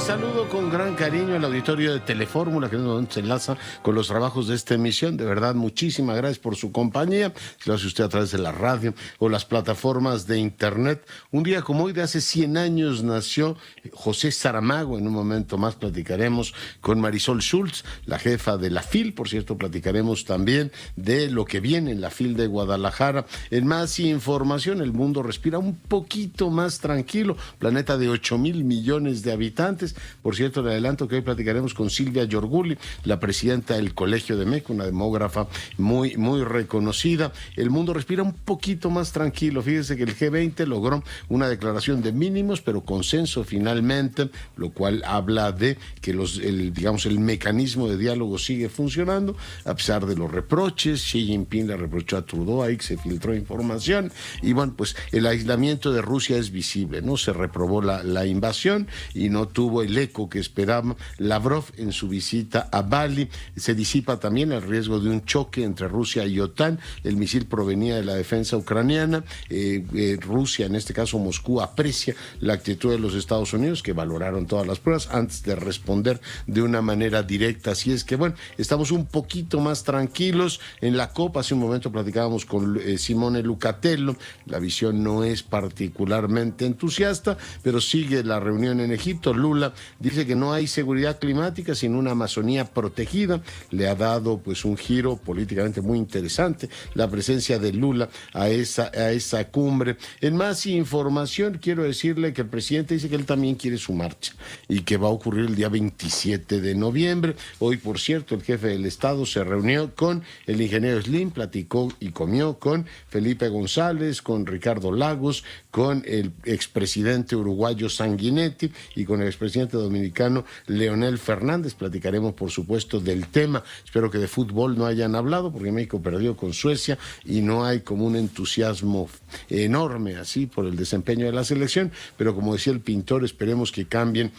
Saludo con gran cariño al auditorio de Telefórmula, que es donde se enlaza con los trabajos de esta emisión. De verdad, muchísimas gracias por su compañía. Si lo hace usted a través de la radio o las plataformas de internet. Un día como hoy, de hace 100 años, nació José Saramago. En un momento más platicaremos con Marisol Schultz, la jefa de la FIL. Por cierto, platicaremos también de lo que viene en la FIL de Guadalajara. En más información, el mundo respira un poquito más tranquilo. Planeta de 8,000 millones de habitantes. Por cierto, le adelanto que hoy platicaremos con Silvia Yorguli, la presidenta del Colegio de México, una demógrafa muy reconocida. El mundo respira un poquito más tranquilo. Fíjese que el G20 logró una declaración de mínimos, pero consenso finalmente, lo cual habla de que el mecanismo de diálogo sigue funcionando, a pesar de los reproches. Xi Jinping le reprochó a Trudeau ahí que se filtró información. Y bueno, pues el aislamiento de Rusia es visible, ¿no? Se reprobó la invasión y no tuvo el eco que esperaba Lavrov en su visita a Bali. Se disipa también el riesgo de un choque entre Rusia y OTAN. El misil provenía de la defensa ucraniana. Rusia, en este caso Moscú, aprecia la actitud de los Estados Unidos, que valoraron todas las pruebas antes de responder de una manera directa. Así es que, bueno, estamos un poquito más tranquilos. En la COP, hace un momento platicábamos con Simone Lucatello. La visión no es particularmente entusiasta, pero sigue la reunión en Egipto. Lula dice que no hay seguridad climática sin una Amazonía protegida. Le ha dado pues un giro políticamente muy interesante la presencia de Lula a esa cumbre. En más información, quiero decirle que el presidente dice que él también quiere su marcha y que va a ocurrir el día 27 de noviembre. Hoy, por cierto, el jefe del Estado se reunió con el ingeniero Slim, platicó y comió con Felipe González, con Ricardo Lagos, con el expresidente uruguayo Sanguinetti y con el expresidente dominicano Leonel Fernández. Platicaremos, por supuesto, del tema. Espero que de fútbol no hayan hablado, porque México perdió con Suecia y no hay como un entusiasmo enorme así por el desempeño de la selección, pero como decía el pintor, esperemos que cambien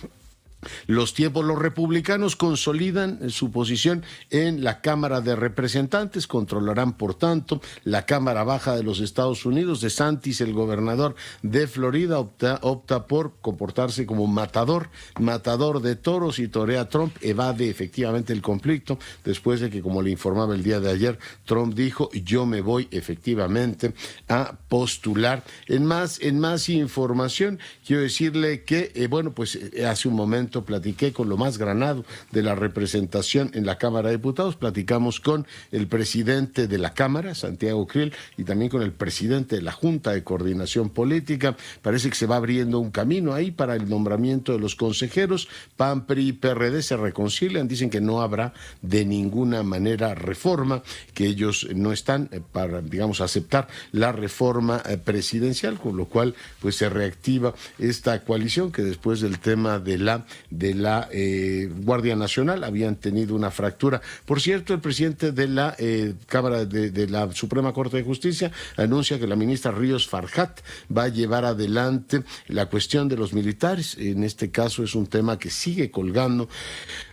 los tiempos. Los republicanos consolidan su posición en la Cámara de Representantes, controlarán, por tanto, la Cámara Baja de los Estados Unidos. DeSantis, el gobernador de Florida, opta por comportarse como matador de toros y torea a Trump. Evade efectivamente el conflicto después de que, como le informaba el día de ayer, Trump dijo: yo me voy efectivamente a postular. En más información, quiero decirle que, hace un momento platiqué con lo más granado de la representación en la Cámara de Diputados. Platicamos con el presidente de la Cámara, Santiago Krill, y también con el presidente de la Junta de Coordinación Política. Parece que se va abriendo un camino ahí para el nombramiento de los consejeros. PAN, PRI y PRD se reconcilian, dicen que no habrá de ninguna manera reforma, que ellos no están para, aceptar la reforma presidencial, con lo cual pues se reactiva esta coalición, que después del tema de la Guardia Nacional habían tenido una fractura. Por cierto, el presidente de la Cámara de la Suprema Corte de Justicia anuncia que la ministra Ríos Farjat va a llevar adelante la cuestión de los militares. En este caso es un tema que sigue colgando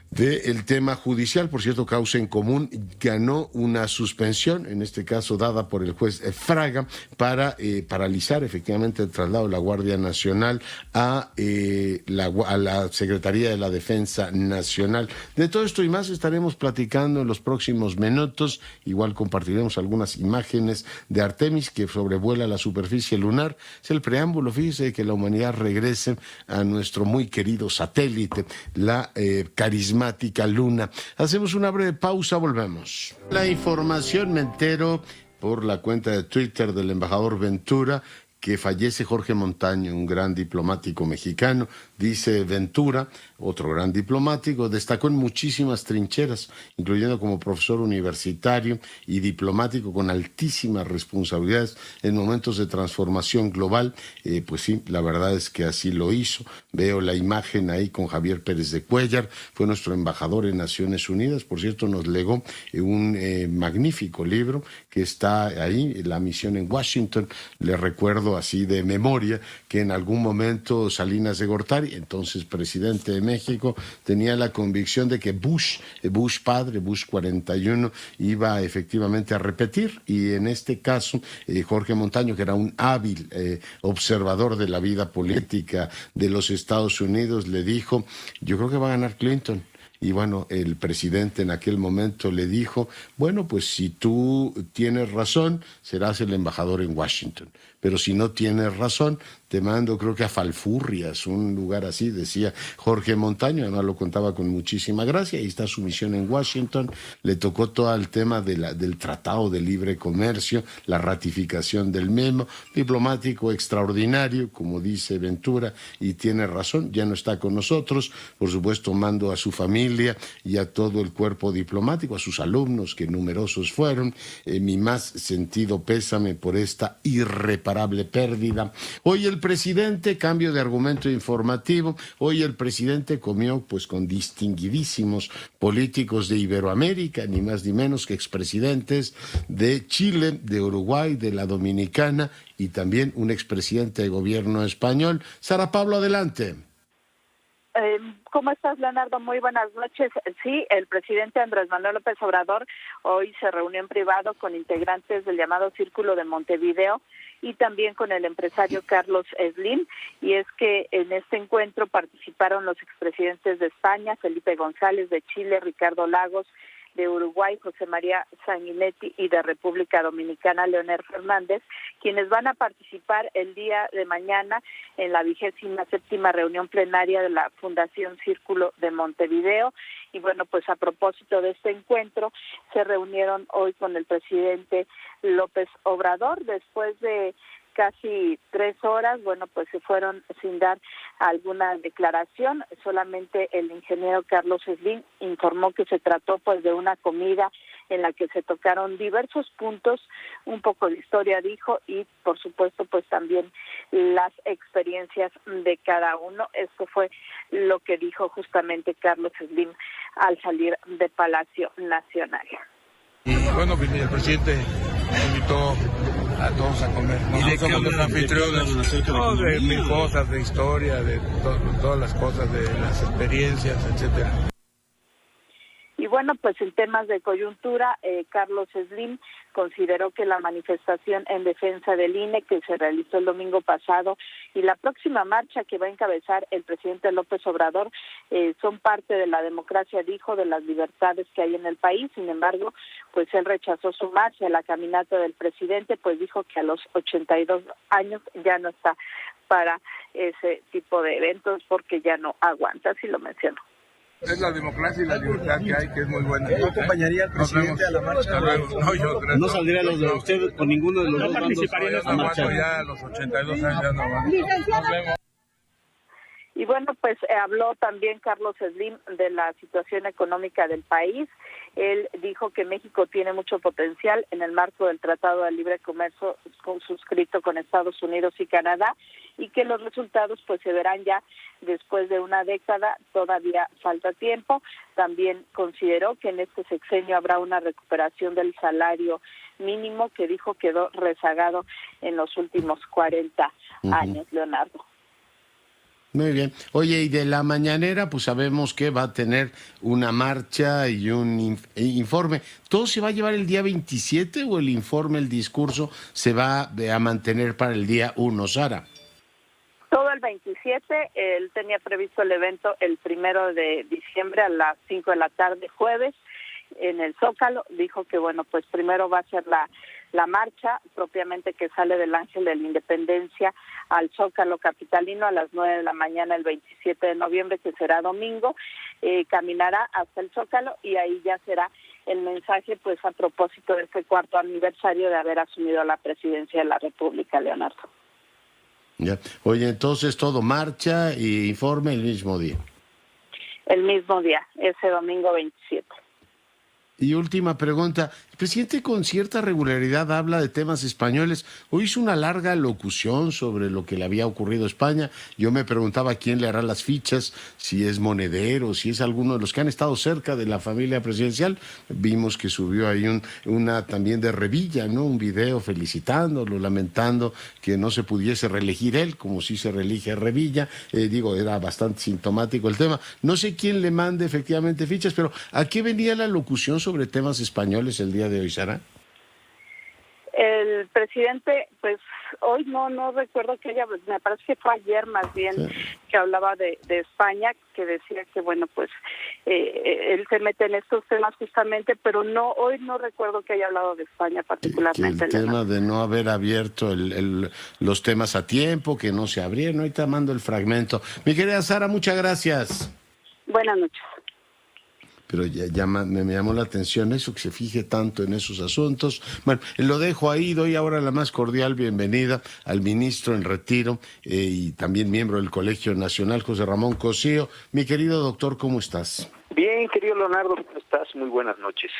del tema judicial. Por cierto, Causa en Común ganó una suspensión, en este caso dada por el juez Fraga, para paralizar efectivamente el traslado de la Guardia Nacional a la Secretaría de la Defensa Nacional. De todo esto y más estaremos platicando en los próximos minutos. Igual compartiremos algunas imágenes de Artemis, que sobrevuela la superficie lunar. Es el preámbulo, fíjese, de que la humanidad regrese a nuestro muy querido satélite, la carismática Luna. Hacemos una breve pausa, volvemos. La información, me entero por la cuenta de Twitter del embajador Ventura que fallece Jorge Montaño, un gran diplomático mexicano. Dice Ventura, otro gran diplomático, destacó en muchísimas trincheras, incluyendo como profesor universitario y diplomático con altísimas responsabilidades en momentos de transformación global. Pues sí, la verdad es que así lo hizo. Veo la imagen ahí con Javier Pérez de Cuéllar, fue nuestro embajador en Naciones Unidas. Por cierto, nos legó un magnífico libro que está ahí, la misión en Washington. Le recuerdo así de memoria que en algún momento Salinas de Gortari, entonces presidente de México, tenía la convicción de que Bush padre, Bush 41, iba efectivamente a repetir, y en este caso Jorge Montaño, que era un hábil observador de la vida política de los Estados Unidos, le dijo: yo creo que va a ganar Clinton. Y bueno, el presidente en aquel momento le dijo: bueno, pues si tú tienes razón, serás el embajador en Washington. Pero si no tienes razón, te mando, creo que a Falfurrias, un lugar así, decía Jorge Montaño. Además lo contaba con muchísima gracia. Ahí está su misión en Washington. Le tocó todo el tema del Tratado de Libre Comercio, la ratificación del memo, diplomático extraordinario, como dice Ventura, y tiene razón, ya no está con nosotros. Por supuesto, mando a su familia y a todo el cuerpo diplomático, a sus alumnos, que numerosos fueron, mi más sentido pésame por esta irreparable pérdida. Hoy el presidente, cambio de argumento informativo, hoy el presidente comió pues con distinguidísimos políticos de Iberoamérica, ni más ni menos que expresidentes de Chile, de Uruguay, de la Dominicana, y también un expresidente de gobierno español. Sara Pablo, adelante. ¿Cómo estás, Leonardo? Muy buenas noches. Sí, el presidente Andrés Manuel López Obrador hoy se reunió en privado con integrantes del llamado Círculo de Montevideo y también con el empresario Carlos Slim, y es que en este encuentro participaron los expresidentes de España, Felipe González, de Chile, Ricardo Lagos, de Uruguay, José María Sanguinetti, y de República Dominicana, Leonel Fernández, quienes van a participar el día de mañana en la 27ª reunión plenaria de la Fundación Círculo de Montevideo. Y bueno, pues a propósito de este encuentro, se reunieron hoy con el presidente López Obrador. Después de casi 3 horas, bueno, pues se fueron sin dar alguna declaración. Solamente el ingeniero Carlos Slim informó que se trató pues de una comida en la que se tocaron diversos puntos, un poco de historia dijo, y por supuesto pues también las experiencias de cada uno. Esto fue lo que dijo justamente Carlos Slim al salir de Palacio Nacional. Y bueno, el presidente invitó a todos a comer. ¿Y de qué somos los anfitriones? No, de mil cosas, de historia, de todas las cosas, de las experiencias, etcétera. Y bueno, pues en temas de coyuntura, Carlos Slim consideró que la manifestación en defensa del INE que se realizó el domingo pasado y la próxima marcha que va a encabezar el presidente López Obrador son parte de la democracia, dijo, de las libertades que hay en el país. Sin embargo, pues él rechazó sumarse a la caminata del presidente, pues dijo que a los 82 años ya no está para ese tipo de eventos porque ya no aguanta, así lo mencionó. Es la democracia y la libertad que hay, que es muy buena. ¿No acompañaría al presidente a la marcha? No, yo creo. ¿No saldría los de usted con ninguno de los dos bandos a marchar? Ya a los 82 años ya no aguanto. Y bueno, pues habló también Carlos Slim de la situación económica del país. Él dijo que México tiene mucho potencial en el marco del Tratado de Libre Comercio suscrito con Estados Unidos y Canadá, y que los resultados pues se verán ya después de una década. Todavía falta tiempo. También consideró que en este sexenio habrá una recuperación del salario mínimo, que dijo quedó rezagado en los últimos 40 años, Leonardo. Muy bien. Oye, y de la mañanera, pues sabemos que va a tener una marcha y un informe. ¿Todo se va a llevar el día 27 o el informe, el discurso, se va a mantener para el día 1, Sara? Todo el 27, él tenía previsto el evento el 1 de diciembre a las 5 de la tarde, jueves, en el Zócalo. Dijo que, bueno, pues primero va a ser la marcha propiamente, que sale del Ángel de la Independencia al Zócalo capitalino a las 9 de la mañana el 27 de noviembre, que será domingo. Caminará hasta el Zócalo y ahí ya será el mensaje pues a propósito de este 4º aniversario de haber asumido la presidencia de la República, Leonardo. Ya. Oye, entonces todo marcha y informe el mismo día. El mismo día, ese domingo 27. Y última pregunta, el presidente con cierta regularidad habla de temas españoles. Hoy hizo una larga locución sobre lo que le había ocurrido a España. Yo me preguntaba quién le hará las fichas, si es Monedero, si es alguno de los que han estado cerca de la familia presidencial. Vimos que subió ahí una también de Revilla, ¿no? Un video felicitándolo, lamentando que no se pudiese reelegir él, como si se reelige a Revilla. Era bastante sintomático el tema. No sé quién le mande efectivamente fichas, pero ¿a qué venía la locución sobre temas españoles el día de hoy, Sara? El presidente, pues hoy no recuerdo que me parece que fue ayer más bien, sí, que hablaba de España, que decía que bueno, pues él se mete en estos temas justamente, pero hoy no recuerdo que haya hablado de España particularmente. El tema de no haber abierto los temas a tiempo, que no se abrieron. Ahorita mando el fragmento. Mi querida Sara, muchas gracias. Buenas noches. Pero me llamó la atención eso, que se fije tanto en esos asuntos. Bueno, lo dejo ahí, doy ahora la más cordial bienvenida al ministro en retiro y también miembro del Colegio Nacional, José Ramón Cosío. Mi querido doctor, ¿cómo estás? Bien, querido Leonardo, ¿cómo estás? Muy buenas noches.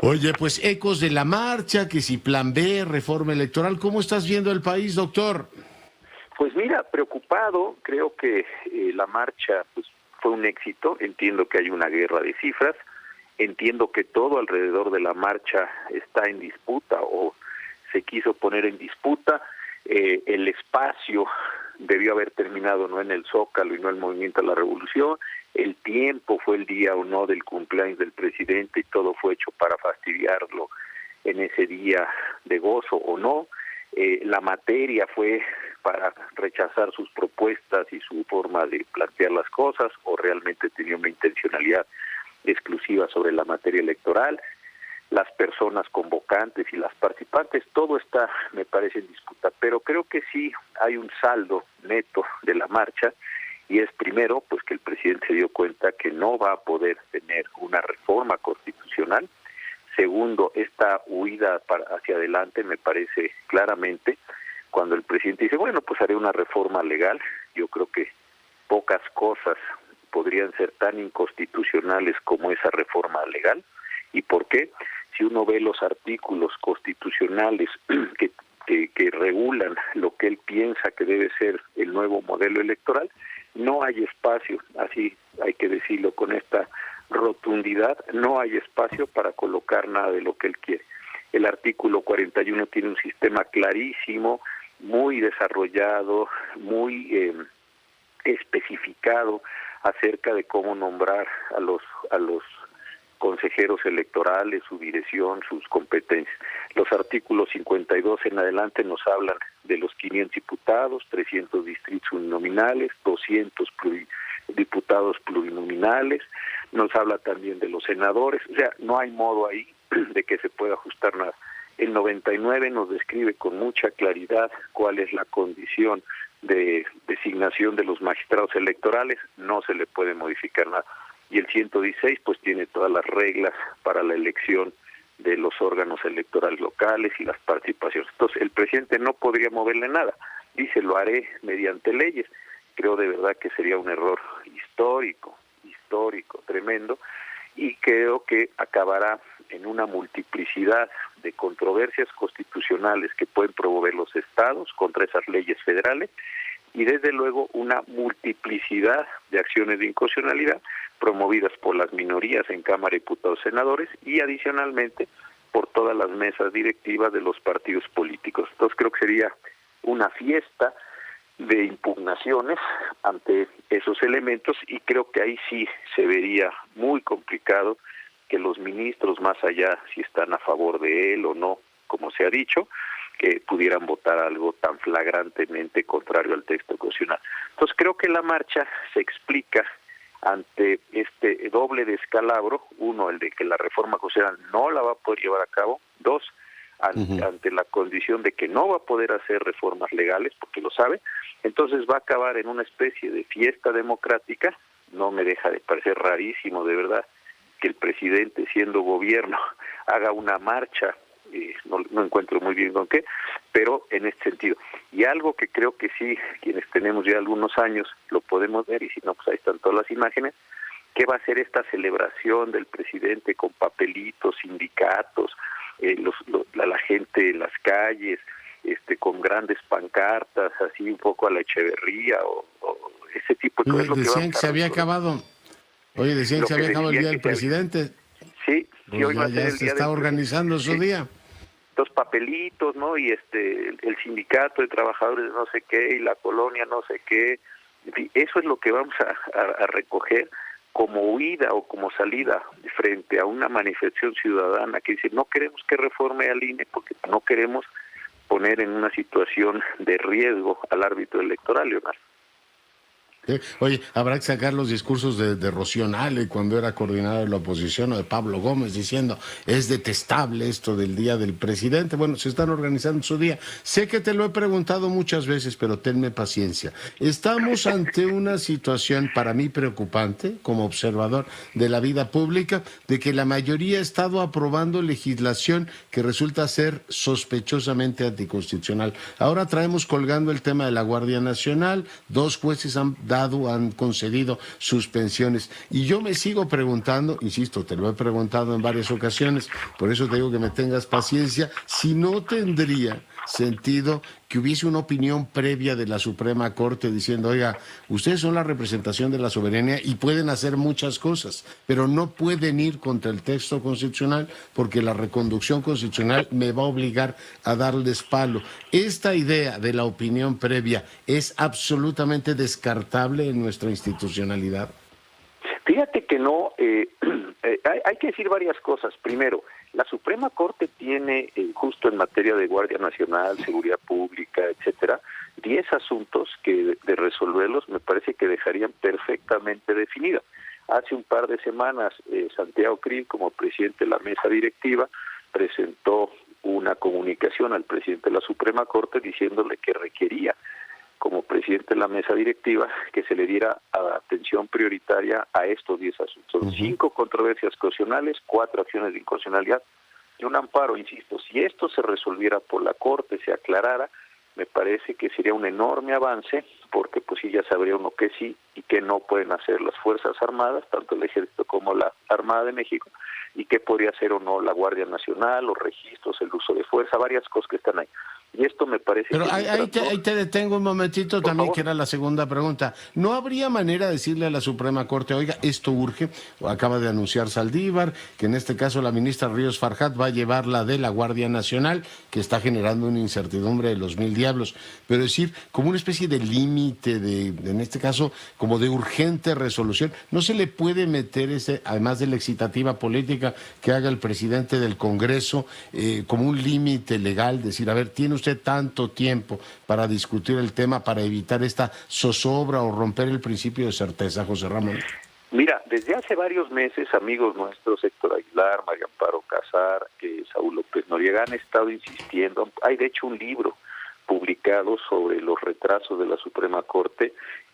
Oye, pues ecos de la marcha, que si plan B, reforma electoral, ¿cómo estás viendo el país, doctor? Pues mira, preocupado, creo que la marcha pues fue un éxito, entiendo que hay una guerra de cifras, entiendo que todo alrededor de la marcha está en disputa o se quiso poner en disputa, el espacio debió haber terminado no en el Zócalo y no en el Movimiento de la Revolución, el tiempo fue el día o no del cumpleaños del presidente y todo fue hecho para fastidiarlo en ese día de gozo o no, la materia fue para rechazar sus propuestas y su forma de plantear las cosas, o realmente tenía una intencionalidad exclusiva sobre la materia electoral, las personas convocantes y las participantes, todo está, me parece, en disputa, pero creo que sí hay un saldo neto de la marcha, y es primero, pues que el presidente se dio cuenta que no va a poder tener una reforma constitucional. Segundo, esta huida hacia adelante me parece claramente cuando el presidente dice, bueno, pues haré una reforma legal. Yo creo que pocas cosas podrían ser tan inconstitucionales como esa reforma legal. ¿Y por qué? Si uno ve los artículos constitucionales que regulan lo que él piensa que debe ser el nuevo modelo electoral, no hay espacio, así hay que decirlo con esta rotundidad, no hay espacio para colocar nada de lo que él quiere. El artículo 41 tiene un sistema clarísimo, muy desarrollado, muy especificado acerca de cómo nombrar a los consejeros electorales, su dirección, sus competencias. Los artículos 52 en adelante nos hablan de los 500 diputados, 300 distritos uninominales, 200 diputados plurinominales, nos habla también de los senadores, o sea, no hay modo ahí de que se pueda ajustar nada. El 99 nos describe con mucha claridad cuál es la condición de designación de los magistrados electorales, no se le puede modificar nada. Y el 116 pues tiene todas las reglas para la elección de los órganos electorales locales y las participaciones. Entonces el presidente no podría moverle nada, dice lo haré mediante leyes. Creo de verdad que sería un error histórico, tremendo, y creo que acabará en una multiplicidad de controversias constitucionales que pueden promover los estados contra esas leyes federales y desde luego una multiplicidad de acciones de inconstitucionalidad promovidas por las minorías en Cámara de Diputados y Senadores y adicionalmente por todas las mesas directivas de los partidos políticos. Entonces creo que sería una fiesta de impugnaciones ante esos elementos y creo que ahí sí se vería muy complicado que los ministros, más allá si están a favor de él o no, como se ha dicho, que pudieran votar algo tan flagrantemente contrario al texto constitucional. Entonces creo que la marcha se explica ante este doble descalabro, uno, el de que la reforma constitucional no la va a poder llevar a cabo, dos, ante la condición de que no va a poder hacer reformas legales, porque lo sabe, entonces va a acabar en una especie de fiesta democrática. No me deja de parecer rarísimo, de verdad, que el presidente, siendo gobierno, haga una marcha, no encuentro muy bien con qué, pero en este sentido. Y algo que creo que sí, quienes tenemos ya algunos años, lo podemos ver, y si no, pues ahí están todas las imágenes, ¿Qué va a ser esta celebración del presidente con papelitos, sindicatos, la gente en las calles, con grandes pancartas, así un poco a la Echeverría o ese tipo de cosas? Decían que se había acabado. Oye, decían que se había acabado el día del presidente. Sí, pues hoy va a ser el día se está organizando su día. Los papelitos, ¿no? Y el sindicato de trabajadores no sé qué y la colonia no sé qué. En fin, eso es lo que vamos a recoger como huida o como salida frente a una manifestación ciudadana que dice no queremos que reforme al INE porque no queremos poner en una situación de riesgo al árbitro electoral, Leonardo. Oye, habrá que sacar los discursos de Rocío Nale cuando era coordinador de la oposición, o de Pablo Gómez diciendo es detestable esto del día del presidente. Bueno, se están organizando su día. Sé que te lo he preguntado muchas veces, pero tenme paciencia. Estamos ante una situación para mí preocupante como observador de la vida pública, de que la mayoría ha estado aprobando legislación que resulta ser sospechosamente anticonstitucional. Ahora traemos colgando el tema de la Guardia Nacional, 2 jueces han concedido suspensiones. Y yo me sigo preguntando, insisto, te lo he preguntado en varias ocasiones, por eso te digo que me tengas paciencia, si no tendría sentido que hubiese una opinión previa de la Suprema Corte diciendo, oiga, ustedes son la representación de la soberanía y pueden hacer muchas cosas, pero no pueden ir contra el texto constitucional porque la reconducción constitucional me va a obligar a darles palo. Esta idea de la opinión previa es absolutamente descartable en nuestra institucionalidad. Fíjate que no, hay que decir varias cosas. Primero, la Suprema Corte tiene, justo en materia de Guardia Nacional, seguridad pública, etcétera, 10 asuntos que de resolverlos me parece que dejarían perfectamente definida. Hace un par de semanas, Santiago Krill, como presidente de la mesa directiva, presentó una comunicación al presidente de la Suprema Corte diciéndole que requería, como presidente de la mesa directiva, que se le diera atención prioritaria a estos 10 asuntos. Son 5 controversias constitucionales, 4 acciones de inconstitucionalidad y un amparo. Insisto, si esto se resolviera por la Corte, se aclarara, me parece que sería un enorme avance, porque pues sí ya sabría uno que sí y que no pueden hacer las Fuerzas Armadas, tanto el Ejército como la Armada de México, y qué podría hacer o no la Guardia Nacional, los registros, el uso de fuerza, varias cosas que están ahí. Y esto me parece pero que... ahí te detengo un momentito por también, favor. que era la segunda pregunta. ¿No habría manera de decirle a la Suprema Corte, oiga, esto urge? Acaba de anunciar Saldívar, que en este caso la ministra Ríos Farjat va a llevar la de la Guardia Nacional, que está generando una incertidumbre de los 1000 diablos. Pero decir, como una especie de límite, en este caso, como de urgente resolución, ¿no se le puede meter además de la excitativa política que haga el presidente del Congreso, como un límite legal? Decir, a ver, tiene usted tanto tiempo para discutir el tema, para evitar esta zozobra o romper el principio de certeza, José Ramón. Mira, desde hace varios meses, amigos nuestros, Héctor Aguilar, María Amparo Casar, Saúl López Noriega, han estado insistiendo. Hay de hecho un libro publicado sobre los retrasos de la Suprema Corte.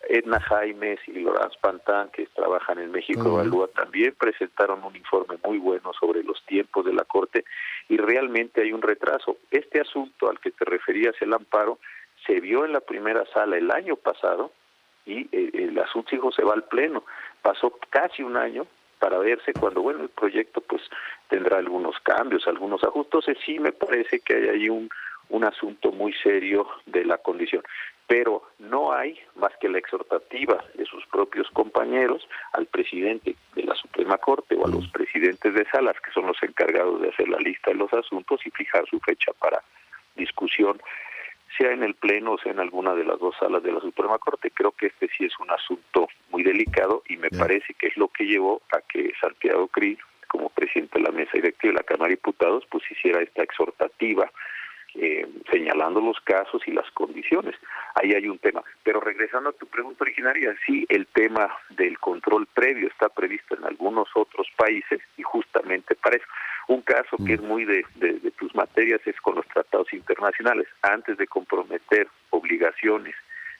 Edna Jaimes y Laurence Pantin, que trabajan en México Evalúa, también presentaron un informe muy bueno sobre los tiempos de la Corte y realmente hay un retraso. Este asunto al que te referías, el amparo, se vio en la primera sala el año pasado y el asunto, hijo, se va al Pleno. Pasó casi un año para verse cuando, bueno, el proyecto pues tendrá algunos cambios, algunos ajustes. Entonces sí me parece que hay ahí un asunto muy serio de la condición, pero no hay más que la exhortativa de sus propios compañeros al presidente de la Suprema Corte o a los presidentes de salas, que son los encargados de hacer la lista de los asuntos y fijar su fecha para discusión, sea en el Pleno o sea en alguna de las 2 salas de la Suprema Corte. Creo que este sí es un asunto muy delicado y me parece que es lo que llevó a que Santiago Krill, como presidente de la mesa directiva de la Cámara de Diputados, pues hiciera esta exhortativa señalando los casos y las condiciones. Ahí hay un tema. Pero regresando a tu pregunta originaria, sí, el tema del control previo está previsto en algunos otros países y justamente para eso. Un caso que es muy de tus materias es con los tratados internacionales. Antes de comprometer obligaciones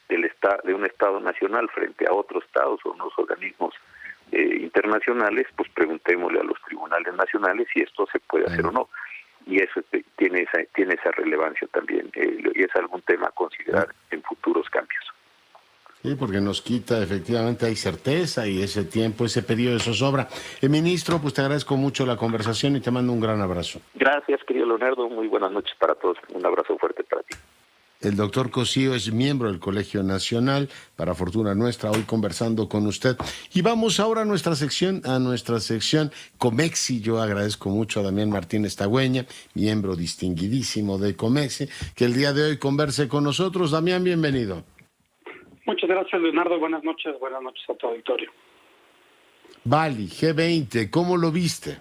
de un Estado nacional frente a otros Estados o unos organismos internacionales, pues preguntémosle a los tribunales nacionales si esto se puede hacer o no. Y eso tiene esa relevancia también, y es algún tema a considerar en futuros cambios. Sí, porque nos quita, efectivamente, hay certeza y ese tiempo, ese periodo de zozobra. Ministro, pues te agradezco mucho la conversación y te mando un gran abrazo. Gracias, querido Leonardo. Muy buenas noches para todos. Un abrazo fuerte para ti. El doctor Cosío es miembro del Colegio Nacional, para fortuna nuestra, hoy conversando con usted. Y vamos ahora a nuestra sección Comexi. Yo agradezco mucho a Damián Martínez Tagüeña, miembro distinguidísimo de Comexi, que el día de hoy converse con nosotros. Damián, bienvenido. Muchas gracias, Leonardo. Buenas noches a tu auditorio. Bali, G20, ¿cómo lo viste?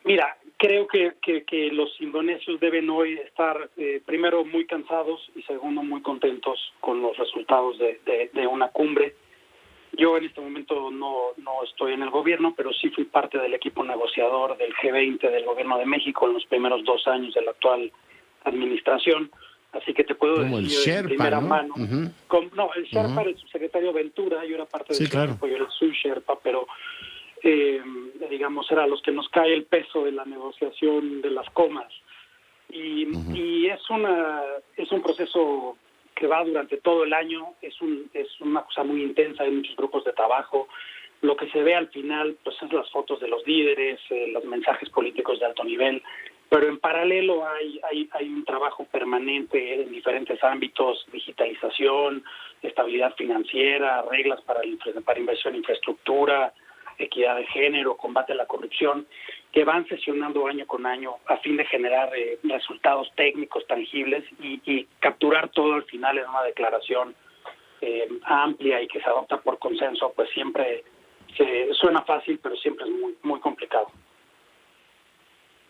Mira, creo que los indonesios deben hoy estar, primero, muy cansados y segundo, muy contentos con los resultados de una cumbre. Yo en este momento no estoy en el gobierno, pero sí fui parte del equipo negociador del G20 del gobierno de México en los primeros 2 años de la actual administración. Así que te puedo como decir el Sherpa, de primera ¿no? mano. Uh-huh. El Sherpa era el subsecretario Ventura, yo era parte del equipo, yo era su Sherpa, pero digamos, era a los que nos cae el peso de la negociación de las comas. Y es un proceso que va durante todo el año, es una cosa muy intensa, hay muchos grupos de trabajo. Lo que se ve al final pues es las fotos de los líderes, los mensajes políticos de alto nivel, pero en paralelo hay un trabajo permanente en diferentes ámbitos: digitalización, estabilidad financiera, reglas para inversión en infraestructura, equidad de género, combate a la corrupción, que van sesionando año con año a fin de generar resultados técnicos tangibles y capturar todo al final en una declaración amplia y que se adopta por consenso. Pues siempre suena fácil, pero siempre es muy, muy complicado.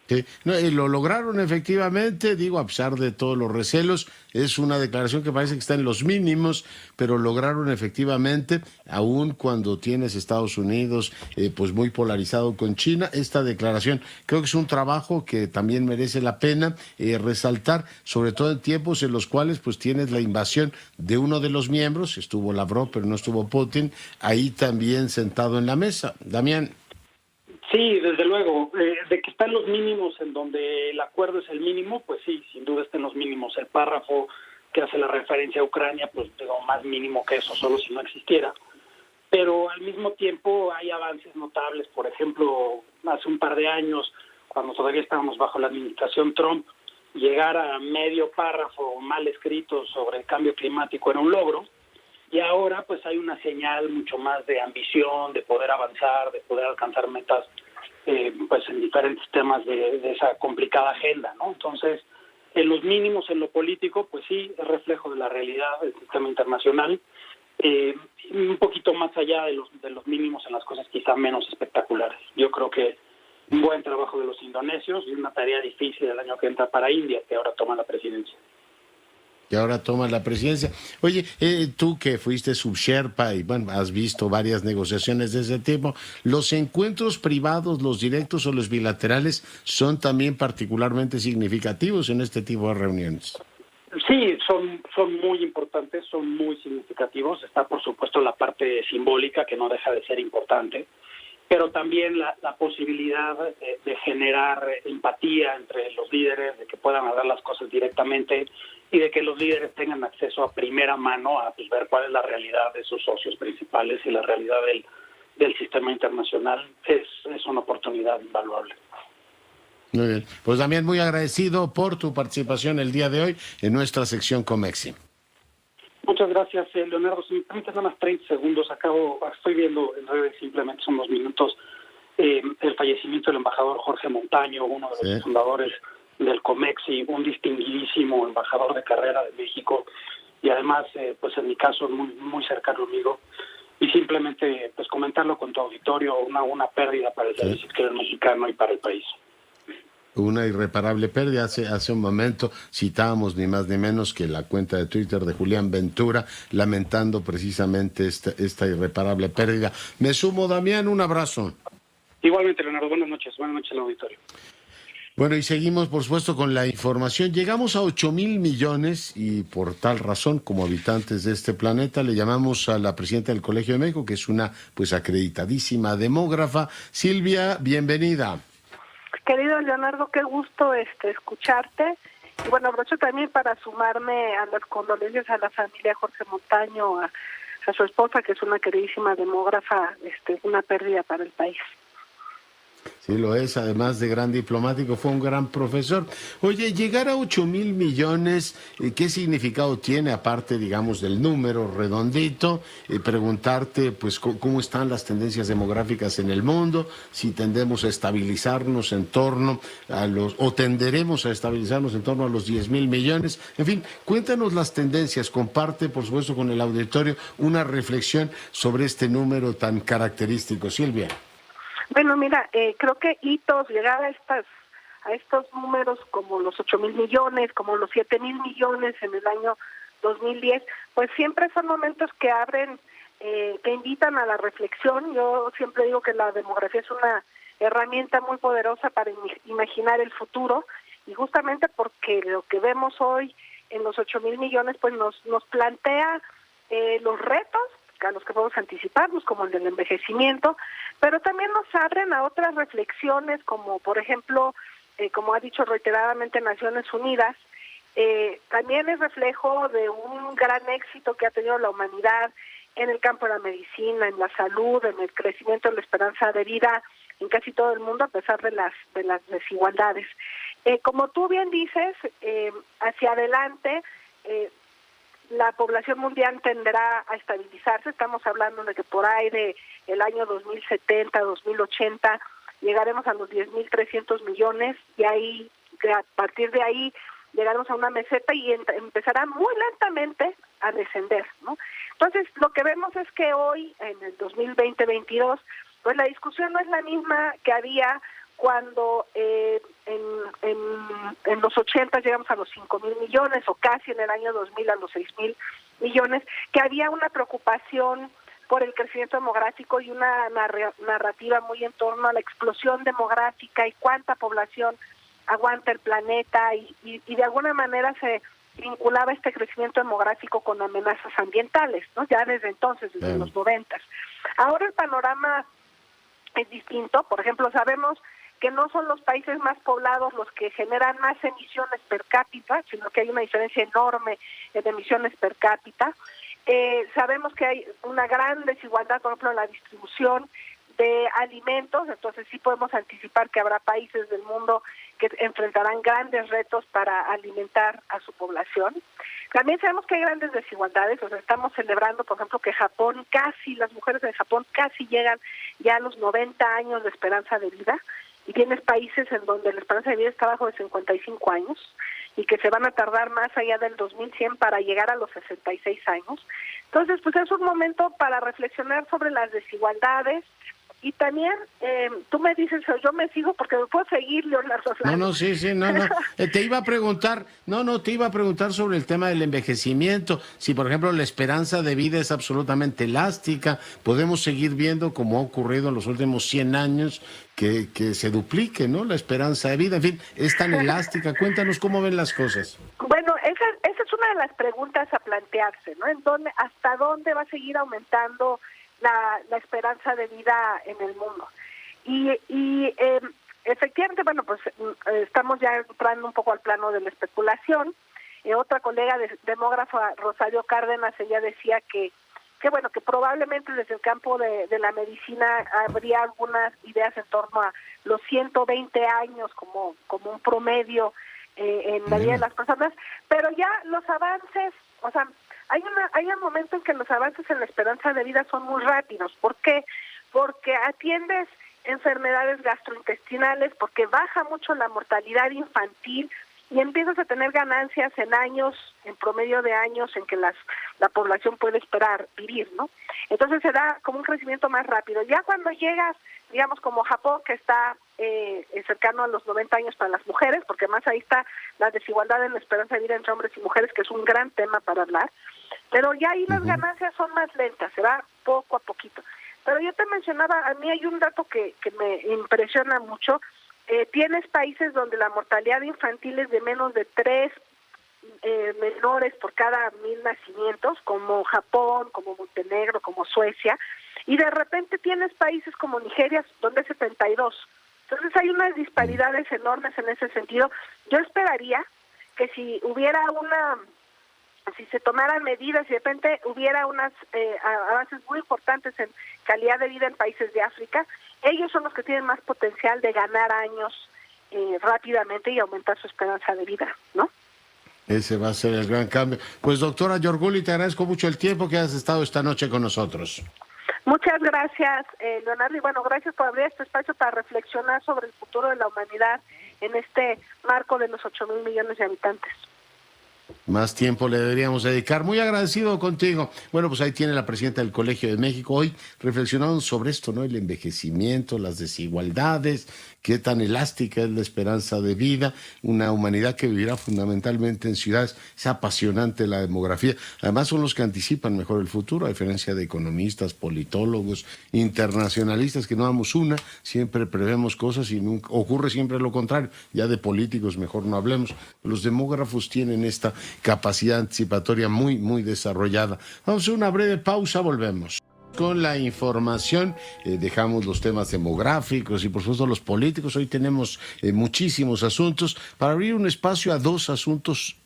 Sí. No, y lo lograron efectivamente, digo, a pesar de todos los recelos. Es una declaración que parece que está en los mínimos, pero lograron efectivamente, aun cuando tienes Estados Unidos pues muy polarizado con China, esta declaración. Creo que es un trabajo que también merece la pena resaltar, sobre todo en tiempos en los cuales pues tienes la invasión de uno de los miembros. Estuvo Lavrov, pero no estuvo Putin, ahí también sentado en la mesa. Damián. Sí, desde luego. De que está en los mínimos, en donde el acuerdo es el mínimo, pues sí, sin duda está en los mínimos. El párrafo que hace la referencia a Ucrania, pues digo, más mínimo que eso, solo si no existiera. Pero al mismo tiempo hay avances notables. Por ejemplo, hace un par de años, cuando todavía estábamos bajo la administración Trump, llegar a medio párrafo mal escrito sobre el cambio climático era un logro. Y ahora pues hay una señal mucho más de ambición, de poder avanzar, de poder alcanzar metas pues en diferentes temas de esa complicada agenda, ¿no? Entonces, en los mínimos en lo político, pues sí, es reflejo de la realidad del sistema internacional, un poquito más allá de los mínimos en las cosas quizá menos espectaculares. Yo creo que un buen trabajo de los indonesios y una tarea difícil el año que entra para India, que ahora toma la presidencia. Que ahora toma la presidencia. Oye, tú que fuiste subsherpa y bueno, has visto varias negociaciones de ese tipo, ¿los encuentros privados, los directos o los bilaterales son también particularmente significativos en este tipo de reuniones? Sí, son muy importantes, son muy significativos. Está, por supuesto, la parte simbólica, que no deja de ser importante, pero también la posibilidad de generar empatía entre los líderes, de que puedan hablar las cosas directamente y de que los líderes tengan acceso a primera mano a ver cuál es la realidad de sus socios principales y la realidad del sistema internacional. Es una oportunidad invaluable. Muy bien. Pues Damián, muy agradecido por tu participación el día de hoy en nuestra sección Comexi. Muchas gracias, Leonardo. Si me permites nada más 30 segundos, estoy viendo en redes, simplemente son 2 minutos, el fallecimiento del embajador Jorge Montaño, uno de los fundadores del Comexi, un distinguidísimo embajador de carrera de México y además, pues en mi caso, muy, muy cercano amigo. Y simplemente pues comentarlo con tu auditorio, una pérdida para el servicio exterior mexicano y para el país. Una irreparable pérdida. Hace un momento citábamos ni más ni menos que la cuenta de Twitter de Julián Ventura lamentando precisamente esta irreparable pérdida. Me sumo, Damián, un abrazo. Igualmente, Leonardo, buenas noches al auditorio. Bueno, y seguimos, por supuesto, con la información. Llegamos a 8,000 millones y por tal razón, como habitantes de este planeta, le llamamos a la presidenta del Colegio de México, que es una pues acreditadísima demógrafa. Silvia, bienvenida. Querido Leonardo, qué gusto escucharte Y bueno, aprovecho también para sumarme a las condolencias a la familia Jorge Montaño, a su esposa, que es una queridísima demógrafa, una pérdida para el país. Sí, lo es, además de gran diplomático, fue un gran profesor. Oye, llegar a 8,000 millones, ¿qué significado tiene, aparte, digamos, del número redondito? Preguntarte, pues, cómo están las tendencias demográficas en el mundo, si tendemos a estabilizarnos en torno a o tenderemos a estabilizarnos en torno a los 10,000 millones. En fin, cuéntanos las tendencias, comparte, por supuesto, con el auditorio una reflexión sobre este número tan característico. Silvia. Bueno, mira, creo que hitos, llegar a estos números como los 8,000 millones, como los 7,000 millones en el año 2010, pues siempre son momentos que abren, que invitan a la reflexión. Yo siempre digo que la demografía es una herramienta muy poderosa para imaginar el futuro, y justamente porque lo que vemos hoy en los 8,000 millones, pues nos plantea los retos a los que podemos anticiparnos, como el del envejecimiento, pero también nos abren a otras reflexiones, como por ejemplo, como ha dicho reiteradamente Naciones Unidas, también es reflejo de un gran éxito que ha tenido la humanidad en el campo de la medicina, en la salud, en el crecimiento de la esperanza de vida en casi todo el mundo, a pesar de las desigualdades. Como tú bien dices, hacia adelante, la población mundial tenderá a estabilizarse. Estamos hablando de que por ahí de el año 2070, 2080, llegaremos a los 10,300 millones, y ahí, a partir de ahí, llegaremos a una meseta y empezará muy lentamente a descender, ¿no? Entonces, lo que vemos es que hoy, en el 2020-22, pues la discusión no es la misma que había cuando en los 80 llegamos a los 5,000 millones, o casi en el año 2000 a los 6,000 millones, que había una preocupación por el crecimiento demográfico y una narrativa muy en torno a la explosión demográfica y cuánta población aguanta el planeta, y de alguna manera se vinculaba este crecimiento demográfico con amenazas ambientales, ¿no? Ya desde entonces, desde los 90. Ahora el panorama es distinto. Por ejemplo, sabemos que no son los países más poblados los que generan más emisiones per cápita, sino que hay una diferencia enorme en emisiones per cápita. Sabemos que hay una gran desigualdad, por ejemplo, en la distribución de alimentos, entonces sí podemos anticipar que habrá países del mundo que enfrentarán grandes retos para alimentar a su población. También sabemos que hay grandes desigualdades, o sea, estamos celebrando, por ejemplo, que Japón las mujeres de Japón casi llegan ya a los 90 años de esperanza de vida, y tienes países en donde la esperanza de vida está bajo de 55 años, y que se van a tardar más allá del 2100 para llegar a los 66 años. Entonces, pues es un momento para reflexionar sobre las desigualdades. Y también, tú me dices, o yo me sigo, porque me puedo seguir, Leonardo. No. Te iba a preguntar sobre el tema del envejecimiento. Si, por ejemplo, la esperanza de vida es absolutamente elástica, podemos seguir viendo, como ha ocurrido en los últimos 100 años, que se duplique, ¿no?, la esperanza de vida. En fin, es tan elástica. Cuéntanos cómo ven las cosas. Bueno, esa es una de las preguntas a plantearse, ¿no? ¿Hasta dónde va a seguir aumentando la esperanza de vida en el mundo? Y efectivamente, bueno, pues estamos ya entrando un poco al plano de la especulación. Otra colega demógrafa, Rosario Cárdenas, ella decía que bueno, que probablemente desde el campo de la medicina habría algunas ideas en torno a los 120 años como un promedio en la vida de las personas, pero ya los avances, o sea, hay un momento en que los avances en la esperanza de vida son muy rápidos. ¿Por qué? Porque atiendes enfermedades gastrointestinales, porque baja mucho la mortalidad infantil y empiezas a tener ganancias en promedio de años en que la población puede esperar vivir, ¿no? Entonces se da como un crecimiento más rápido. Ya cuando llegas, digamos, como Japón, que está cercano a los 90 años para las mujeres, porque más ahí está la desigualdad en la esperanza de vida entre hombres y mujeres, que es un gran tema para hablar, pero ya ahí las ganancias son más lentas, se va poco a poquito. Pero yo te mencionaba, a mí hay un dato que me impresiona mucho. Tienes países donde la mortalidad infantil es de menos de 3 menores por cada 1,000 nacimientos, como Japón, como Montenegro, como Suecia, y de repente tienes países como Nigeria, donde es 72. Entonces hay unas disparidades enormes en ese sentido. Yo esperaría que si se tomaran medidas y de repente hubiera unas avances muy importantes en calidad de vida en países de África, ellos son los que tienen más potencial de ganar años rápidamente y aumentar su esperanza de vida, ¿no? Ese va a ser el gran cambio. Pues doctora Yorguli, te agradezco mucho el tiempo que has estado esta noche con nosotros. Muchas gracias, Leonardo, y bueno, gracias por abrir este espacio para reflexionar sobre el futuro de la humanidad en este marco de los 8,000 millones de habitantes. Más tiempo le deberíamos dedicar. Muy agradecido contigo. Bueno, pues ahí tiene la presidenta del Colegio de México. Hoy reflexionaron sobre esto, ¿no? El envejecimiento, las desigualdades, qué tan elástica es la esperanza de vida, una humanidad que vivirá fundamentalmente en ciudades. Es apasionante la demografía. Además son los que anticipan mejor el futuro, a diferencia de economistas, politólogos, internacionalistas, que no damos una, siempre prevemos cosas y nunca, ocurre siempre lo contrario. Ya de políticos mejor no hablemos. Los demógrafos tienen esta capacidad anticipatoria muy, muy desarrollada. Vamos a hacer una breve pausa, volvemos. Con la información, dejamos los temas demográficos y por supuesto los políticos. Hoy tenemos muchísimos asuntos para abrir un espacio a dos asuntos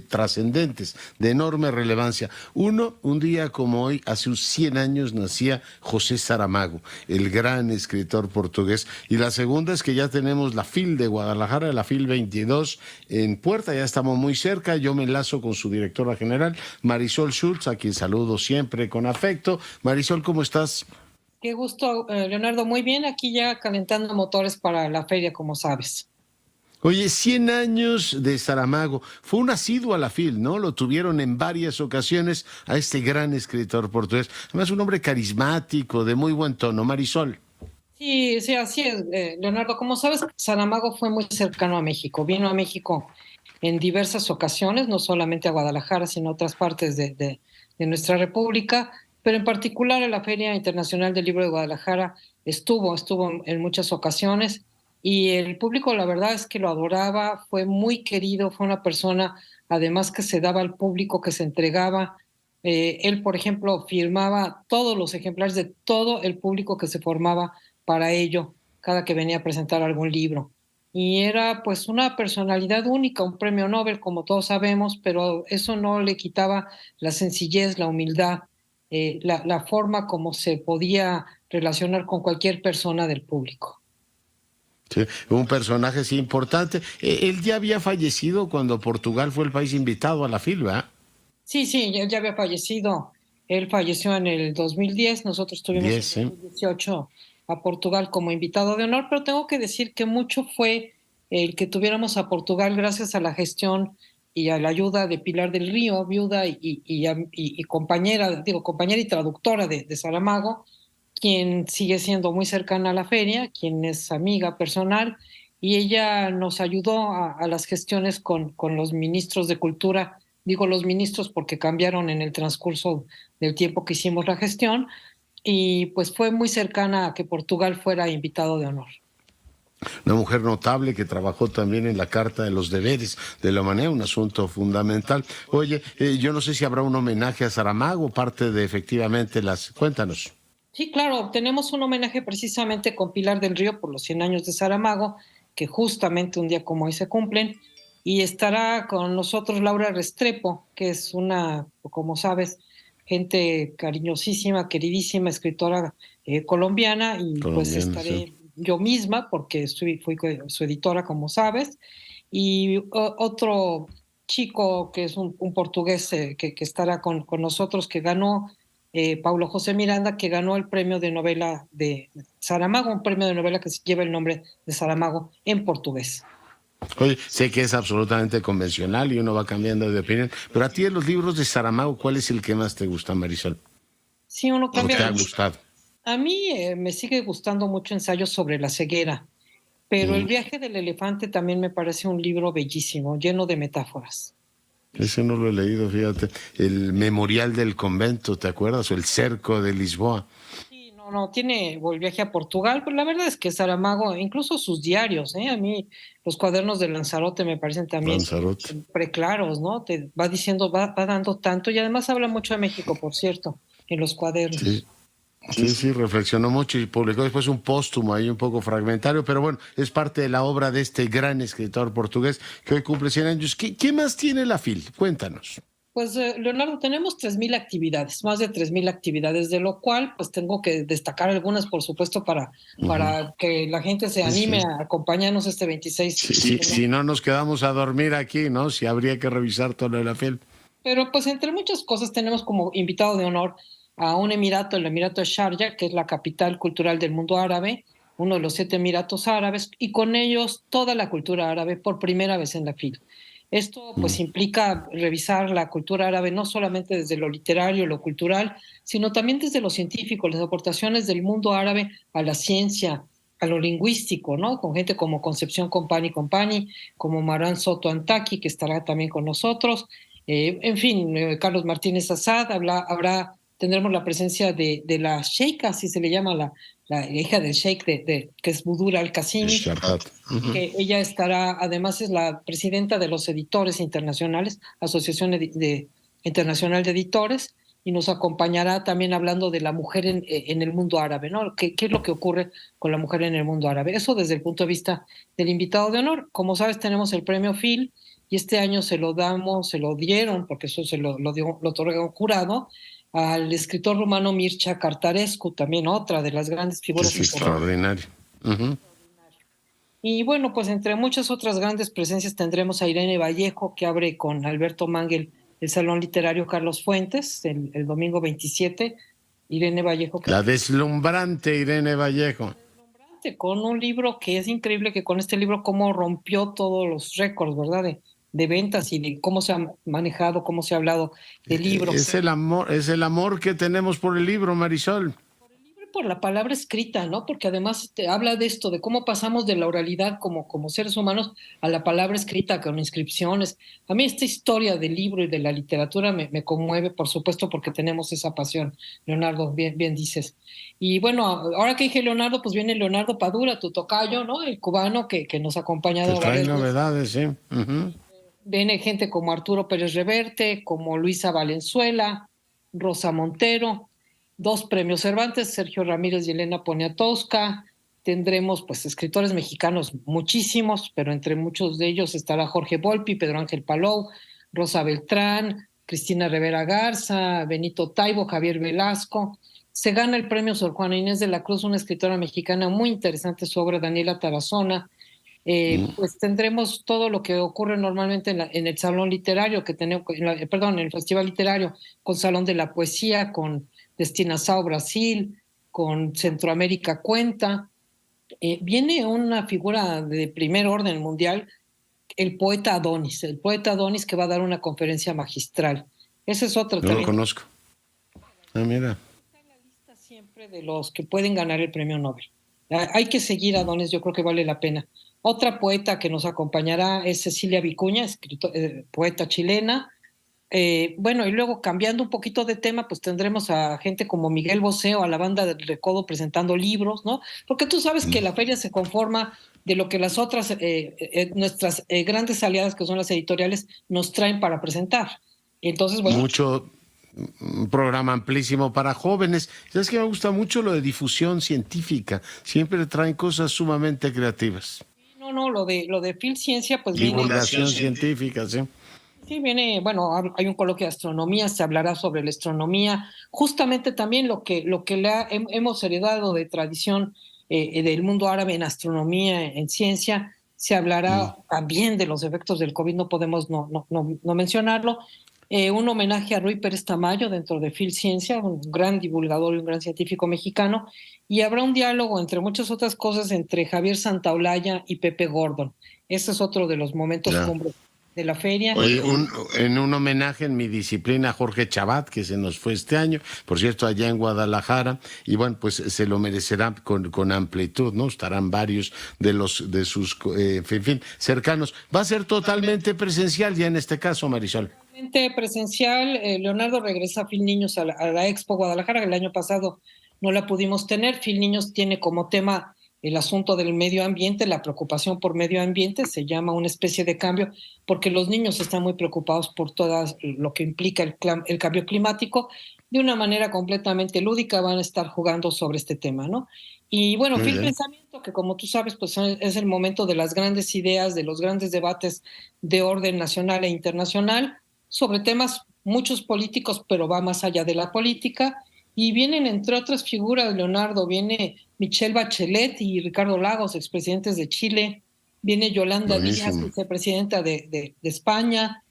trascendentes, de enorme relevancia. Uno, un día como hoy, hace 100 años nacía José Saramago, el gran escritor portugués. Y la segunda es que ya tenemos la FIL de Guadalajara, la FIL 22 en puerta, ya estamos muy cerca. Yo me enlazo con su directora general, Marisol Schultz, a quien saludo siempre con afecto. Marisol, ¿cómo estás? Qué gusto, Leonardo. Muy bien, aquí ya calentando motores para la feria, como sabes. Oye, 100 años de Saramago. Fue un asiduo a la FIL, ¿no? Lo tuvieron en varias ocasiones a este gran escritor portugués. Además, un hombre carismático, de muy buen tono. Marisol. Sí, así es, Leonardo. Como sabes, Saramago fue muy cercano a México. Vino a México en diversas ocasiones, no solamente a Guadalajara, sino a otras partes de nuestra república. Pero en particular en la Feria Internacional del Libro de Guadalajara estuvo en muchas ocasiones y el público, la verdad es que lo adoraba, fue muy querido, fue una persona además que se daba al público, que se entregaba. Él, por ejemplo, firmaba todos los ejemplares de todo el público que se formaba para ello, cada que venía a presentar algún libro. Y era pues una personalidad única, un premio Nobel, como todos sabemos, pero eso no le quitaba la sencillez, la humildad, la forma como se podía relacionar con cualquier persona del público. Sí, un personaje sí importante. Él ya había fallecido cuando Portugal fue el país invitado a la FIL, ¿verdad? Sí, él ya había fallecido. Él falleció en el 2010, nosotros tuvimos en el 2018 a Portugal como invitado de honor, pero tengo que decir que mucho fue el que tuviéramos a Portugal gracias a la gestión y a la ayuda de Pilar del Río, viuda y compañera y traductora de Saramago, quien sigue siendo muy cercana a la feria, quien es amiga personal, y ella nos ayudó a las gestiones con los ministros de Cultura. Digo los ministros porque cambiaron en el transcurso del tiempo que hicimos la gestión, y pues fue muy cercana a que Portugal fuera invitado de honor. Una mujer notable que trabajó también en la Carta de los Deberes de la Humanidad, un asunto fundamental. Oye, yo no sé si habrá un homenaje a Saramago, parte de efectivamente las... Cuéntanos. Sí, claro, tenemos un homenaje precisamente con Pilar del Río por los 100 años de Saramago, que justamente un día como hoy se cumplen, y estará con nosotros Laura Restrepo, que es una, como sabes, gente cariñosísima, queridísima, escritora colombiana, y pues estaré... Sí. Yo misma, porque fui su editora, como sabes, y otro chico que es un portugués que estará con nosotros, que ganó, Paulo José Miranda, que ganó el premio de novela de Saramago, un premio de novela que lleva el nombre de Saramago en portugués. Oye, sé que es absolutamente convencional y uno va cambiando de opinión, pero a ti de los libros de Saramago, ¿cuál es el que más te gusta, Marisol? Sí, uno cambia. ¿O te ha gustado? A mí me sigue gustando mucho Ensayos sobre la ceguera, pero El viaje del elefante también me parece un libro bellísimo, lleno de metáforas. Ese no lo he leído, fíjate. El Memorial del Convento, ¿te acuerdas? O El cerco de Lisboa. Sí, no, tiene El viaje a Portugal, pero la verdad es que Saramago, incluso sus diarios, a mí los cuadernos de Lanzarote me parecen también preclaros, ¿no? Te va diciendo, va dando tanto, y además habla mucho de México, por cierto, en los cuadernos. Sí. Sí, reflexionó mucho y publicó después un póstumo ahí un poco fragmentario, pero bueno, es parte de la obra de este gran escritor portugués que hoy cumple 100 años. ¿Qué más tiene la FIL? Cuéntanos. Pues, Leonardo, tenemos 3,000 actividades, más de 3,000 actividades, de lo cual pues tengo que destacar algunas, por supuesto, para que la gente se anime a acompañarnos este 26. Si no nos quedamos a dormir aquí, ¿no? Si habría que revisar todo lo de la FIL. Pero pues entre muchas cosas tenemos como invitado de honor a un emirato, el Emirato de Sharjah, que es la capital cultural del mundo árabe, uno de los 7 emiratos árabes, y con ellos toda la cultura árabe por primera vez en la FIL. Esto pues implica revisar la cultura árabe no solamente desde lo literario, lo cultural, sino también desde lo científico, las aportaciones del mundo árabe a la ciencia, a lo lingüístico, ¿no? Con gente como Concepción Company, como Marwan Soto Antaki, que estará también con nosotros. En fin, Carlos Martínez Azad, tendremos la presencia de la sheikha, así se le llama, la hija del sheikh que es Budura Al-Qasimi, que ella estará, además es la presidenta de los editores internacionales, Asociación Internacional de Editores, y nos acompañará también hablando de la mujer en el mundo árabe, ¿no? ¿Qué es lo que ocurre con la mujer en el mundo árabe? Eso desde el punto de vista del invitado de honor. Como sabes, tenemos el premio Phil, y este año se lo dieron, porque eso se lo otorga un jurado, al escritor rumano Mircea Cărtărescu, también otra de las grandes figuras. Es extraordinario. Y bueno, pues entre muchas otras grandes presencias tendremos a Irene Vallejo, que abre con Alberto Mangel el Salón Literario Carlos Fuentes, el domingo 27. Irene Vallejo. La deslumbrante Irene Vallejo. Con un libro que es increíble, que con este libro cómo rompió todos los récords, ¿verdad? De ventas y de cómo se ha manejado, cómo se ha hablado del libro. Es el amor que tenemos por el libro, Marisol. Por la palabra escrita, ¿no? Porque además te habla de esto, de cómo pasamos de la oralidad como seres humanos a la palabra escrita con inscripciones. A mí esta historia del libro y de la literatura me conmueve, por supuesto, porque tenemos esa pasión, Leonardo, bien dices. Y bueno, ahora que dije Leonardo, pues viene Leonardo Padura, tu tocayo, ¿no? El cubano que nos ha acompañado. Que trae novedades, sí. Viene gente como Arturo Pérez Reverte, como Luisa Valenzuela, Rosa Montero, 2 premios Cervantes, Sergio Ramírez y Elena Poniatowska. Tendremos pues escritores mexicanos muchísimos, pero entre muchos de ellos estará Jorge Volpi, Pedro Ángel Palou, Rosa Beltrán, Cristina Rivera Garza, Benito Taibo, Javier Velasco. Se gana el premio Sor Juana Inés de la Cruz, una escritora mexicana muy interesante, su obra Daniela Tarazona. Pues tendremos todo lo que ocurre normalmente en el Salón Literario, en el Festival Literario, con Salón de la Poesía, con Destinação Brasil, con Centroamérica Cuenta. Viene una figura de primer orden mundial, el poeta Adonis que va a dar una conferencia magistral. Ese es otro. No lo conozco. Mira. Está en la lista siempre de los que pueden ganar el premio Nobel. Hay que seguir a Adonis, yo creo que vale la pena. Otra poeta que nos acompañará es Cecilia Vicuña, poeta chilena. Bueno, y luego cambiando un poquito de tema, pues tendremos a gente como Miguel Bosé o a la Banda del Recodo presentando libros, ¿no? Porque tú sabes que la feria se conforma de lo que las otras, nuestras grandes aliadas, que son las editoriales, nos traen para presentar. Entonces, bueno. Un programa amplísimo para jóvenes. ¿Sabes que me gusta mucho lo de difusión científica? Siempre traen cosas sumamente creativas. No, lo de Phil Ciencia, pues divulgación científica, sí. Sí, viene, bueno, hay un coloquio de astronomía, se hablará sobre la astronomía, justamente también lo que hemos heredado de tradición del mundo árabe en astronomía, en ciencia. Se hablará también de los efectos del COVID, no podemos no mencionarlo. Un homenaje a Rui Pérez Tamayo dentro de Phil Ciencia, un gran divulgador y un gran científico mexicano, y habrá un diálogo, entre muchas otras cosas, entre Javier Santaolalla y Pepe Gordon. Ese es otro de los momentos cumbres de la feria. Oye, en un homenaje en mi disciplina a Jorge Chabat, que se nos fue este año, por cierto, allá en Guadalajara, y bueno, pues se lo merecerá con amplitud, ¿no? Estarán varios de sus cercanos. Va a ser totalmente presencial ya en este caso, Marisol. Presencial. Leonardo regresa a Phil Niños a la Expo Guadalajara. El año pasado no la pudimos tener. Phil Niños tiene como tema el asunto del medio ambiente, la preocupación por medio ambiente, se llama una especie de cambio, porque los niños están muy preocupados por todo lo que implica el cambio climático, de una manera completamente lúdica van a estar jugando sobre este tema, ¿no? Y bueno, Phil Pensamiento, que como tú sabes, pues es el momento de las grandes ideas, de los grandes debates de orden nacional e internacional sobre temas, muchos políticos, pero va más allá de la política. Y vienen, entre otras figuras, Leonardo, viene Michelle Bachelet y Ricardo Lagos, expresidentes de Chile, viene Yolanda Díaz, vicepresidenta de España,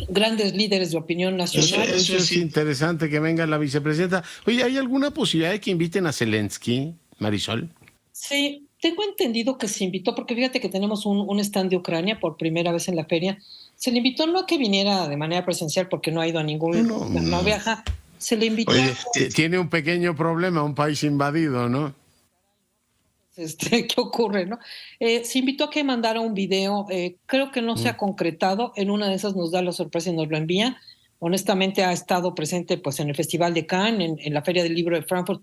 grandes líderes de opinión nacional. Eso es interesante que venga la vicepresidenta. Oye, ¿hay alguna posibilidad de que inviten a Zelensky, Marisol? Sí, tengo entendido que se invitó, porque fíjate que tenemos un stand de Ucrania por primera vez en la feria. Se le invitó no a que viniera de manera presencial, porque no ha ido a ningún... No viaja. Se le invitó. Oye, tiene un pequeño problema, un país invadido, ¿no? ¿Qué ocurre, no? Se invitó a que mandara un video, creo que no se ha concretado, en una de esas nos da la sorpresa y nos lo envía. Honestamente ha estado presente pues en el Festival de Cannes, en la Feria del Libro de Frankfurt,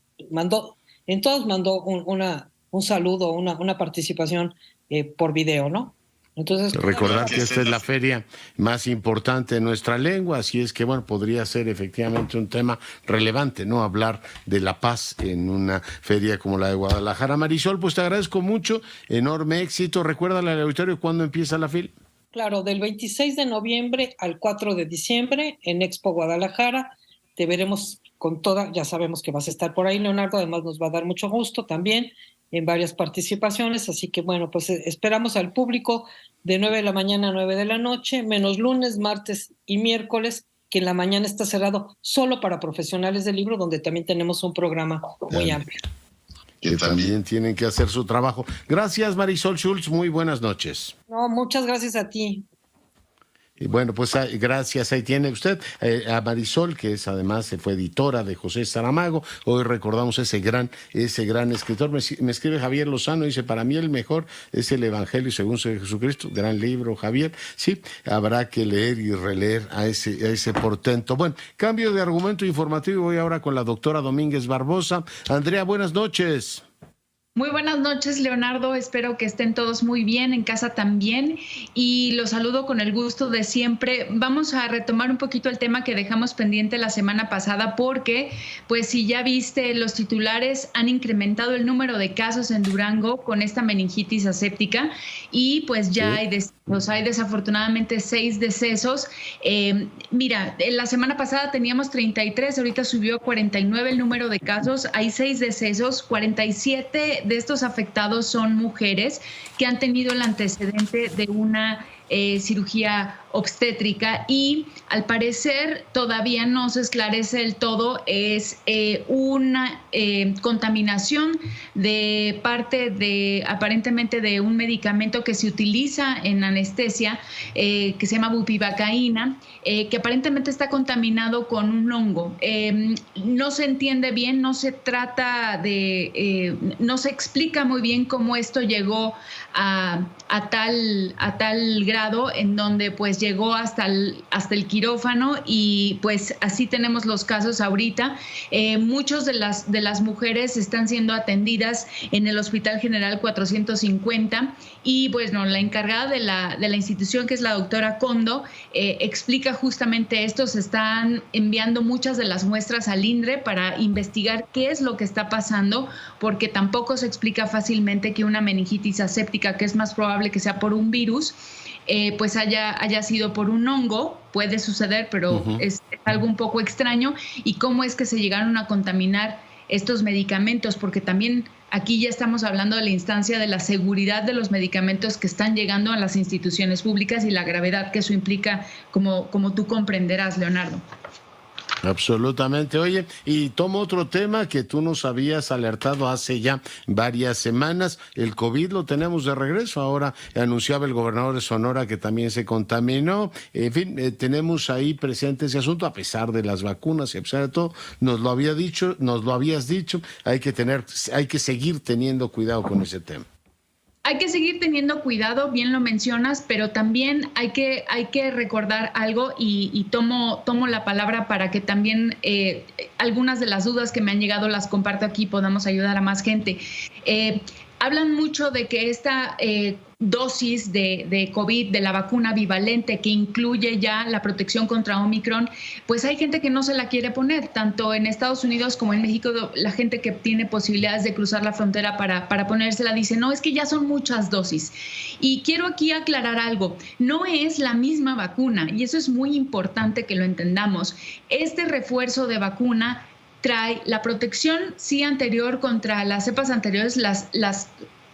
en todos mandó un saludo, una participación por video, ¿no? Entonces, recordar que esta es la feria más importante de nuestra lengua, así es que, bueno, podría ser efectivamente un tema relevante, ¿no? Hablar de la paz en una feria como la de Guadalajara. Marisol, pues te agradezco mucho, enorme éxito. Recuérdale al auditorio cuándo empieza la FIL. Claro, del 26 de noviembre al 4 de diciembre en Expo Guadalajara. Te veremos con toda, ya sabemos que vas a estar por ahí, Leonardo, además nos va a dar mucho gusto también en varias participaciones, así que bueno, pues esperamos al público de 9 de la mañana a 9 de la noche, menos lunes, martes y miércoles, que en la mañana está cerrado solo para profesionales del libro, donde también tenemos un programa muy amplio. Que también tienen que hacer su trabajo. Gracias, Marisol Schulz, muy buenas noches. No, muchas gracias a ti. Y bueno, pues gracias, ahí tiene usted a Marisol, que es además fue editora de José Saramago. Hoy recordamos ese gran escritor. Me escribe Javier Lozano, dice, para mí el mejor es el Evangelio según Jesucristo. Gran libro, Javier. Sí, habrá que leer y releer a ese portento. Bueno, cambio de argumento informativo. Voy ahora con la doctora Domínguez Barbosa. Andrea, buenas noches. Muy buenas noches, Leonardo. Espero que estén todos muy bien, en casa también. Y los saludo con el gusto de siempre. Vamos a retomar un poquito el tema que dejamos pendiente la semana pasada porque, pues si ya viste, los titulares han incrementado el número de casos en Durango con esta meningitis aséptica y pues ya hay desafortunadamente 6 decesos. Mira, la semana pasada teníamos 33, ahorita subió a 49 el número de casos. Hay 6 decesos, 47 de estos afectados son mujeres que han tenido el antecedente de una cirugía obstétrica y al parecer todavía no se esclarece del todo, es una contaminación de parte de aparentemente de un medicamento que se utiliza en anestesia que se llama bupivacaína, que aparentemente está contaminado con un hongo. No se entiende bien, no se trata de, no se explica muy bien cómo esto llegó a tal grado en donde pues llegó hasta el quirófano y pues así tenemos los casos ahorita. Muchos de las mujeres están siendo atendidas en el Hospital General 450 y bueno, la encargada de la institución, que es la doctora Kondo, explica justamente esto. Se están enviando muchas de las muestras al INDRE para investigar qué es lo que está pasando, porque tampoco se explica fácilmente que una meningitis aséptica, que es más probable que sea por un virus, pues haya sido por un hongo. Puede suceder, pero es algo un poco extraño. Y cómo es que se llegaron a contaminar estos medicamentos, porque también aquí ya estamos hablando de la instancia de la seguridad de los medicamentos que están llegando a las instituciones públicas y la gravedad que eso implica, como tú comprenderás, Leonardo. Absolutamente. Oye, y tomo otro tema que tú nos habías alertado hace ya varias semanas. El COVID lo tenemos de regreso. Ahora anunciaba el gobernador de Sonora que también se contaminó. En fin, tenemos ahí presente ese asunto a pesar de las vacunas y a pesar de todo. Nos lo habías dicho. Hay que seguir teniendo cuidado con ese tema. Hay que seguir teniendo cuidado, bien lo mencionas, pero también hay que recordar algo y tomo la palabra para que también algunas de las dudas que me han llegado las comparto aquí y podamos ayudar a más gente. Hablan mucho de que esta dosis de COVID, de la vacuna bivalente, que incluye ya la protección contra Omicron, pues hay gente que no se la quiere poner, tanto en Estados Unidos como en México. La gente que tiene posibilidades de cruzar la frontera para ponérsela dice, no, es que ya son muchas dosis. Y quiero aquí aclarar algo, no es la misma vacuna, y eso es muy importante que lo entendamos. Este refuerzo de vacuna trae la protección, sí, anterior contra las cepas anteriores,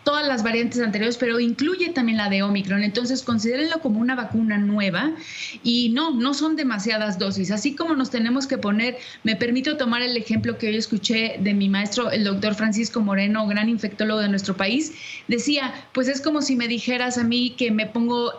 todas las variantes anteriores, pero incluye también la de Omicron. Entonces, considérenlo como una vacuna nueva y no son demasiadas dosis. Así como nos tenemos que poner, me permito tomar el ejemplo que hoy escuché de mi maestro, el doctor Francisco Moreno, gran infectólogo de nuestro país, decía, pues es como si me dijeras a mí que me pongo,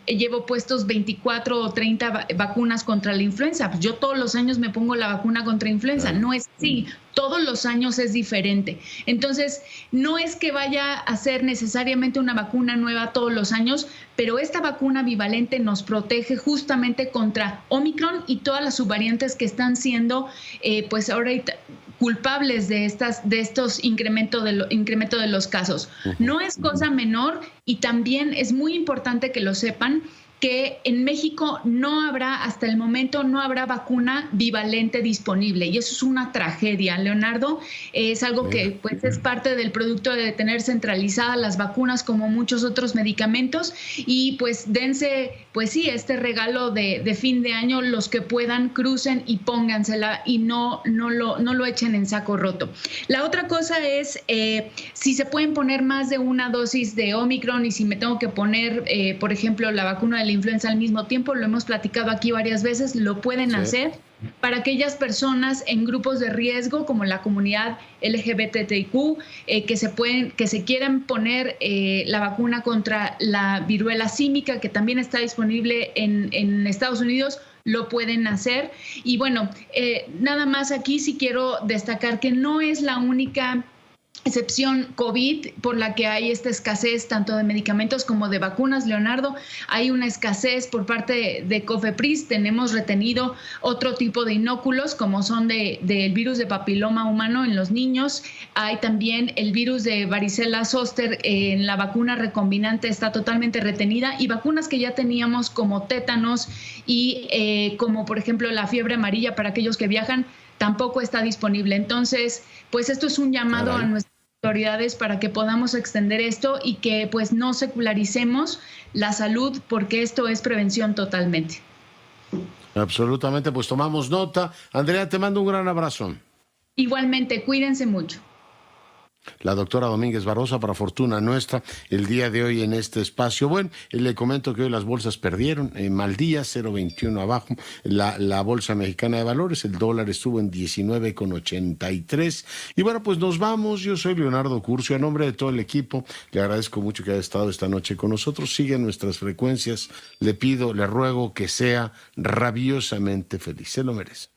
llevo puestos 24 o 30 vacunas contra la influenza. Pues yo todos los años me pongo la vacuna contra influenza. No es así. Todos los años es diferente. Entonces, no es que vaya a ser necesariamente una vacuna nueva todos los años, pero esta vacuna bivalente nos protege justamente contra Omicron y todas las subvariantes que están siendo, pues ahorita culpables de estos incremento de los casos. No es cosa menor y también es muy importante que lo sepan, que en México hasta el momento no habrá vacuna bivalente disponible, y eso es una tragedia, Leonardo. Es algo que pues es parte del producto de tener centralizadas las vacunas como muchos otros medicamentos, y pues dense, pues sí, este regalo de fin de año, los que puedan, crucen y póngansela y no lo echen en saco roto. La otra cosa es si se pueden poner más de una dosis de Omicron, y si me tengo que poner, por ejemplo, la vacuna de la influenza al mismo tiempo, lo hemos platicado aquí varias veces, lo pueden hacer para aquellas personas en grupos de riesgo como la comunidad LGBTIQ, que se quieran poner la vacuna contra la viruela símica, que también está disponible en Estados Unidos, lo pueden hacer. Y bueno, nada más aquí sí quiero destacar que no es la única excepción COVID por la que hay esta escasez tanto de medicamentos como de vacunas, Leonardo. Hay una escasez por parte de COFEPRIS. Tenemos retenido otro tipo de inóculos como son del virus de papiloma humano en los niños. Hay también el virus de varicela zoster en la vacuna recombinante, está totalmente retenida, y vacunas que ya teníamos como tétanos y como por ejemplo la fiebre amarilla para aquellos que viajan, tampoco está disponible. Entonces, pues esto es un llamado a nuestras autoridades para que podamos extender esto y que pues no secularicemos la salud, porque esto es prevención totalmente. Absolutamente, pues tomamos nota. Andrea, te mando un gran abrazo. Igualmente, cuídense mucho. La doctora Domínguez Barrosa, para fortuna nuestra, el día de hoy en este espacio. Bueno, le comento que hoy las bolsas perdieron, mal día, 0.21 abajo, la bolsa mexicana de valores, el dólar estuvo en 19.83. Y bueno, pues nos vamos. Yo soy Leonardo Curcio, a nombre de todo el equipo, le agradezco mucho que haya estado esta noche con nosotros. Sigue nuestras frecuencias, le pido, le ruego que sea rabiosamente feliz, se lo merece.